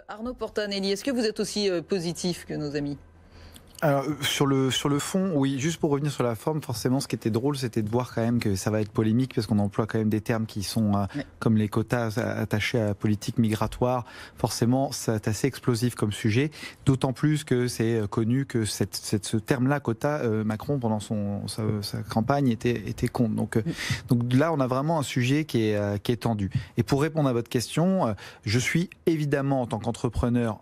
Arnaud Portanelli, est-ce que vous êtes aussi positif que nos amis ? Alors, sur le fond, oui, juste pour revenir sur la forme, forcément, ce qui était drôle, c'était de voir quand même que ça va être polémique, parce qu'on emploie quand même des termes qui sont, comme les quotas attachés à la politique migratoire. Forcément, c'est assez explosif comme sujet, d'autant plus que c'est connu que ce terme-là, quota, Macron, pendant sa campagne, était contre. Donc là, on a vraiment un sujet qui est tendu. Et pour répondre à votre question, je suis évidemment, en tant qu'entrepreneur,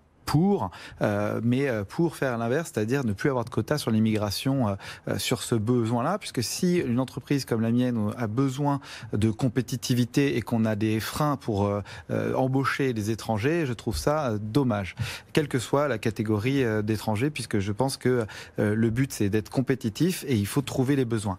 mais pour faire l'inverse, c'est-à-dire ne plus avoir de quotas sur l'immigration sur ce besoin-là, puisque si une entreprise comme la mienne a besoin de compétitivité et qu'on a des freins pour embaucher des étrangers, je trouve ça dommage, quelle que soit la catégorie d'étrangers, puisque je pense que le but c'est d'être compétitif et il faut trouver les besoins.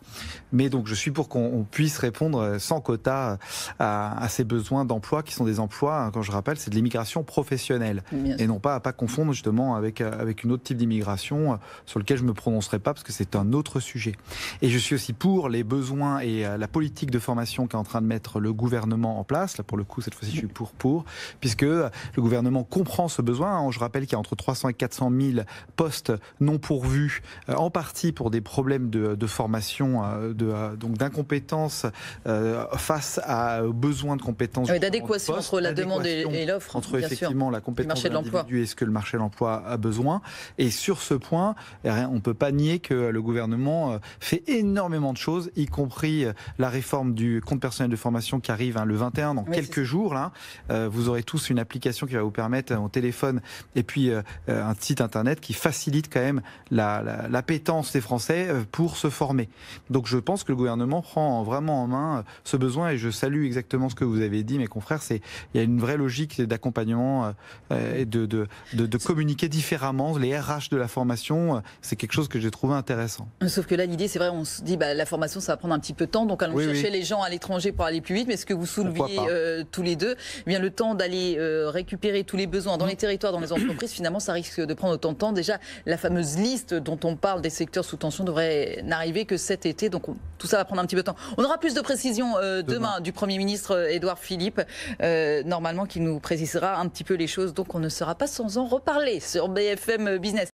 Mais donc je suis pour qu'on puisse répondre sans quotas à ces besoins d'emploi qui sont des emplois, quand je rappelle, c'est de l'immigration professionnelle et non pas à pas confondre justement avec une autre type d'immigration sur lequel je me prononcerai pas parce que c'est un autre sujet. Et je suis aussi pour les besoins et la politique de formation qu'est en train de mettre le gouvernement en place. Là pour le coup cette fois-ci je suis pour puisque le gouvernement comprend ce besoin. Je rappelle qu'il y a entre 300 et 400 000 postes non pourvus, en partie pour des problèmes de formation, donc d'incompétence face à besoins de compétences. Oui, d'adéquation entre la demande et l'offre. Entre effectivement la compétence de l'individu et ce que le marché de l'emploi a besoin. Et sur ce point, on ne peut pas nier que le gouvernement fait énormément de choses, y compris la réforme du compte personnel de formation qui arrive le 21, dans quelques jours. Là. Vous aurez tous une application qui va vous permettre, au téléphone, et puis un site internet qui facilite quand même l'appétence des Français pour se former. Donc je pense que le gouvernement prend vraiment en main ce besoin et je salue exactement ce que vous avez dit, mes confrères. Il y a une vraie logique d'accompagnement et de communiquer différemment. Les RH de la formation, c'est quelque chose que j'ai trouvé intéressant. Sauf que là, l'idée, c'est vrai, on se dit, la formation, ça va prendre un petit peu de temps, donc allons chercher les gens à l'étranger pour aller plus vite. Mais ce que vous souleviez tous les deux, eh bien, le temps d'aller récupérer tous les besoins dans les territoires, dans les entreprises, finalement, ça risque de prendre autant de temps. Déjà, la fameuse liste dont on parle des secteurs sous tension devrait n'arriver que cet été, donc tout ça va prendre un petit peu de temps. On aura plus de précisions demain du Premier ministre Édouard Philippe, normalement, qui nous précisera un petit peu les choses, donc on ne sera pas sans en reparler sur BFM Business.